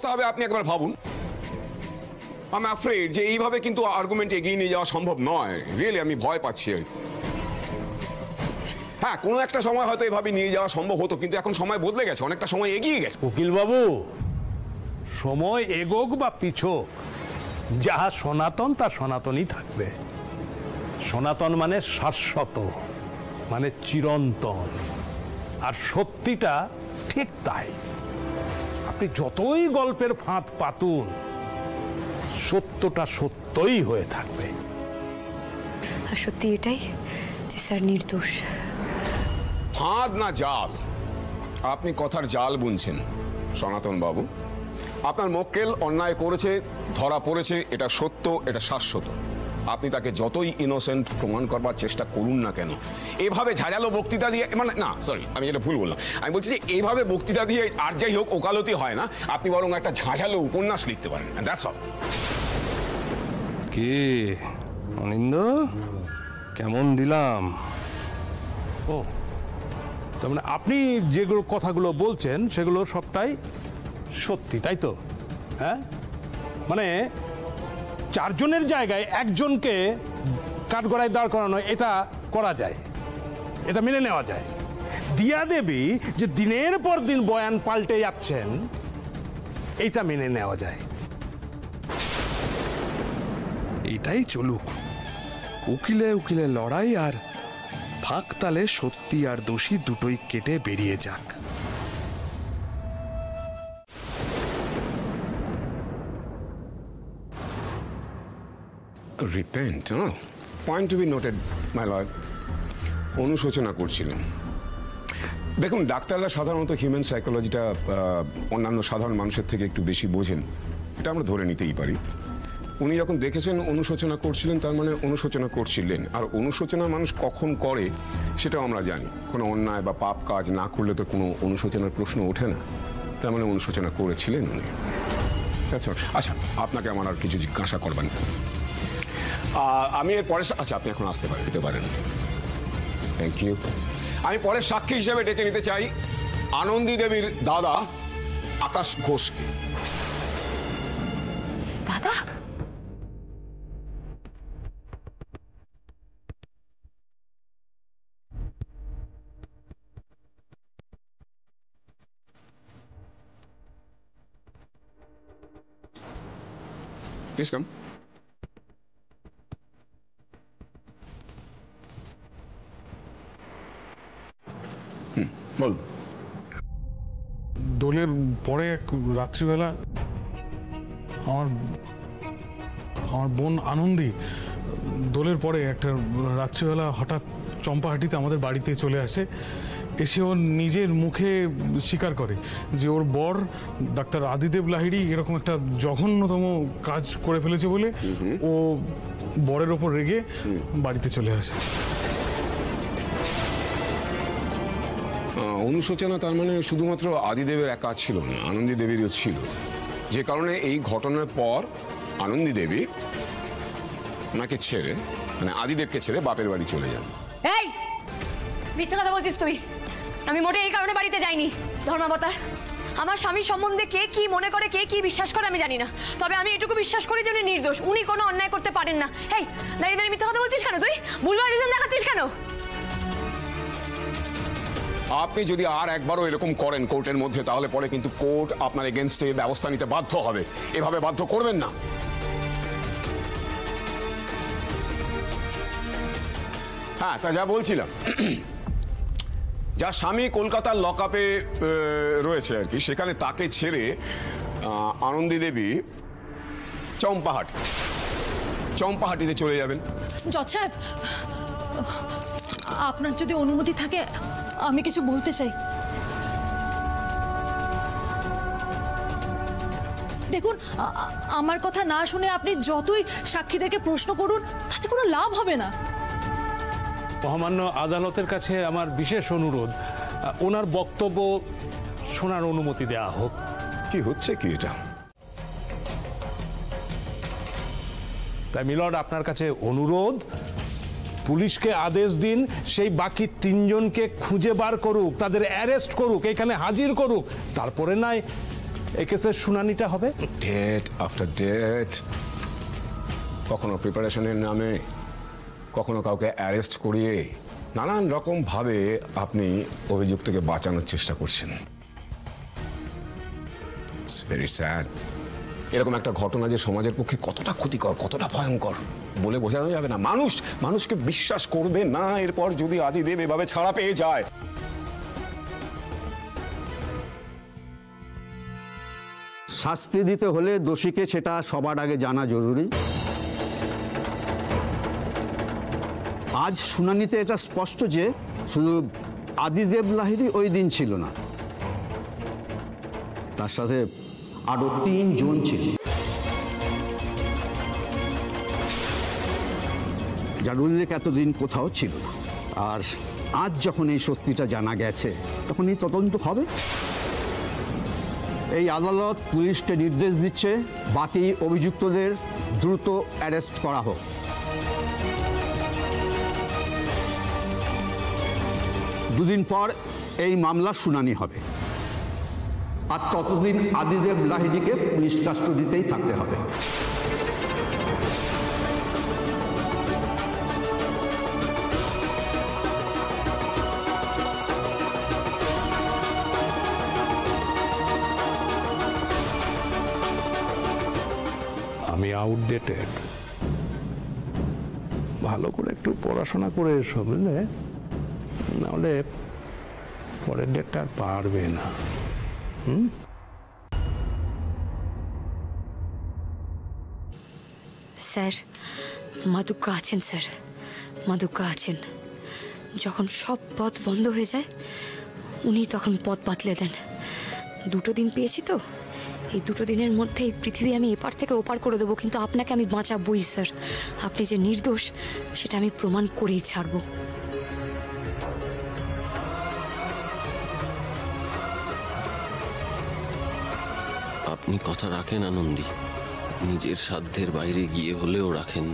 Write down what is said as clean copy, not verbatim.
অবস্থা হবে আপনি একবার ভাবুন। আমি অ্যাফ্রেড যে এইভাবে কিন্তু আর্গুমেন্ট এগিয়ে নিয়ে যাওয়া সম্ভব নয়। রিয়েলি আমি ভয় পাচ্ছি। হ্যাঁ, কোনো একটা সময় হয়তো এভাবে নিয়ে যাওয়া সম্ভব হতো, কিন্তু এখন সময় বদলে গেছে, অনেকটা সময় এগিয়ে গেছে। উকিল বাবু, সময় এগোক বা পিছোক, যাহা সনাতন তা সনাতনই থাকবে। সনাতন মানে শাশ্বত, মানে চিরন্তন, আর সত্যিটা ঠিক তাই। আপনি যতই গল্পের ফাঁদ পাতুন, সত্যটা সত্যই হয়ে থাকবে। আর সত্যি এটাই যে স্যার নির্দোষ। ফাঁদ না জাল? আপনি কথার জাল বুনছেন সনাতন বাবু। আপনার মক্কেল অন্যায় করেছে, ধরা পড়েছে, এটা সত্য, এটা শাশ্বত। আপনি তাকে যতই ইনোসেন্ট প্রমাণ করবার চেষ্টা করুন না কেন, এভাবে ঝাঁঝালো বক্তৃতা দিয়ে, মানে না সরি আমি যেটা ভুল বললাম, আমি বলছি যে এইভাবে বক্তৃতা দিয়ে আর যাই হোক ওকালতি হয় না। আপনি বরং একটা ঝাঁঝালো উপন্যাস লিখতে পারেন। That's all. কে অনিন্দ, কেমন দিলাম? ও, তার মানে আপনি যেগুলো কথাগুলো বলছেন সেগুলো সবটাই সত্যি, তাই তো? হ্যাঁ, মানে চারজনের জায়গায় একজনকে কাঠগড়ায় দাঁড় করানো, এটা করা যায়, এটা মেনে নেওয়া যায়। দিয়া দেবী যে দিনের পর দিন বয়ান পাল্টে যাচ্ছেন, এটা মেনে নেওয়া যায়। এটাই চলুক, উকিলে উকিলে লড়াই, আর ফাঁক তালে সত্যি আর দোষী দুটোই কেটে বেরিয়ে যাক। Repent, point to be noted my lord. অনুশোচনা করছিলেন। দেখুন, ডাক্তাররা সাধারণত হিউম্যান সাইকোলজিটা অন্যান্য সাধারণ মানুষের থেকে একটু বেশি বোঝেন, এটা আমরা ধরে নিতেই পারি। উনি যখন দেখেছেন অনুশোচনা করছিলেন, তার মানে অনুশোচনা করছিলেন। আর অনুশোচনা মানুষ কখন করে সেটাও আমরা জানি। কোনো অন্যায় বা পাপ কাজ না করলে তো কোনো অনুশোচনার প্রশ্ন ওঠে না। তার মানে অনুশোচনা করেছিলেন উনি। আচ্ছা, আপনাকে আমার আর কিছু জিজ্ঞাসা করবেন? আমি এর পরে, আচ্ছা আপনি এখন আসতে পারেন, দিতে পারেন। Thank you. আমি পরে সাক্ষী হিসেবে ডেকে নিতে চাই আনন্দী দেবীর দাদা আকাশ ঘোষকে। দাদা? Please come. বল। দোলের পরে এক রাত্রিবেলা আমার বোন আনন্দী দোলের পরে একটা রাত্রিবেলা হঠাৎ চম্পাহাটিতে আমাদের বাড়িতে চলে আসে। এসে ওর নিজের মুখে স্বীকার করে যে ওর বর ডাক্তার আদিদেব লাহিড়ী এরকম একটা জঘন্যতম কাজ করে ফেলেছে বলে ও বরের ওপর রেগে বাড়িতে চলে আসে। অনুশোচনা তার মানে শুধুমাত্র আদিদেবের একা ছিল না, আনন্দী দেবীরও ছিল। যে কারণে এই ঘটনার পর আনন্দী দেবী ওনাকে ছেড়ে, মানে আদিদেবকে ছেড়ে বাপের বাড়ি চলে যান। এই মিথ্যা কথা বলছিস তুই। আমি মোটে এই কারণে বাড়িতে যাইনি। ধর্মাবতার, আমার স্বামীর সম্বন্ধে কে কি মনে করে, কে কি বিশ্বাস করে আমি জানি না, তবে আমি এটুকু বিশ্বাস করি যে উনি নির্দোষ, উনি কোনো অন্যায় করতে পারেন না। এই দাঁড়িয়ে দাঁড়িয়ে মিথ্যা কথা বলছিস কেন তুই? ভুলভাল রিজন দেখাচ্ছিস কেন? আপনি যদি আর একবারও এরকম করেন কোর্টের মধ্যে, তাহলে পরে কিন্তু কোর্ট আপনার এগেনস্টে ব্যবস্থা নিতে বাধ্য হবে। এভাবে বাধ্য করবেন না। হ্যাঁ, তা যা বলছিলাম, যার স্বামী কলকাতার লকআপে রয়েছে আর কি, সেখানে তাকে ছেড়ে আনন্দী দেবী চম্পাহাটিতে চলে যাবেন। জজ সাহেব, আপনার যদি অনুমতি থাকে আমি কিছু বলতে চাই। দেখুন, আমার কথা না শুনে আপনি যতই সাক্ষীদেরকে প্রশ্ন করুন, তাতে কোনো লাভ হবে না। মহামান্য আদালতের কাছে আমার বিশেষ অনুরোধ, ওনার বক্তব্য শোনার অনুমতি দেওয়া হোক। কি হচ্ছে কি এটা? তাই মিলর্ড, আপনার কাছে অনুরোধ, পুলিশকে আদেশ দিন সেই বাকি তিনজনকে খুঁজে বার করুক, তাদের অ্যারেস্ট করুক, এখানে হাজির করুক, তারপরে নয় এই কেসের শুনানিটা হবে? ডেট আফটার ডেট, কখনো প্রিপারেশনের নামে, কখনো কাউকে অ্যারেস্ট করিয়ে নানান রকম ভাবে আপনি অভিযুক্তকে বাঁচানোর চেষ্টা করছেন। It's very sad. এরকম একটা ঘটনা যে সমাজের পক্ষে কতটা ক্ষতিকর, কতটা ভয়ঙ্কর বলে বোঝানো যাবে না। মানুষকে বিশ্বাস করবে না এরপর যদি আদিদেব এভাবে ছাড়া পেয়ে যায়। শাস্তি দিতে হলে দোষীকে সেটা সবার আগে জানা জরুরি। আজ শুনানিতে এটা স্পষ্ট যে শুধু আদিদেব লাহিড়ী ওই দিন ছিল না, তার সাথে আরো 3 জন ছিল, যার উল্লেখ এতদিন কোথাও ছিল না। আর আজ যখন এই সত্যিটা জানা গেছে তখন এই তদন্ত হবে। এই আদালত পুলিশকে নির্দেশ দিচ্ছে বাকি অভিযুক্তদের দ্রুত অ্যারেস্ট করা হোক। দুদিন পর এই মামলার শুনানি হবে, আর ততদিন আদিদেব লাহিড়ীকে পুলিশ কাস্টডিতেই থাকতে হবে। আমি আউটডেটেড, ভালো করে একটু পড়াশোনা করে এসো, বুঝলে? নাহলে পরের ডেটটা আর পারবে না। স্যার, মাদুকা আছেন স্যার, মাদুকা আছেন। যখন সব পথ বন্ধ হয়ে যায় উনি তখন পথ বাতলে দেন। 2 দিন পেয়েছি তো, এই 2 দিনের মধ্যে এই পৃথিবী আমি এপার থেকে ওপার করে দেবো, কিন্তু আপনাকে আমি বাঁচাবই স্যার। আপনি যে নির্দোষ সেটা আমি প্রমাণ করেই ছাড়বো। আপনি কথা রাখেন আনন্দী, নিজের সাধ্যের বাইরে গিয়ে হলেও রাখেন।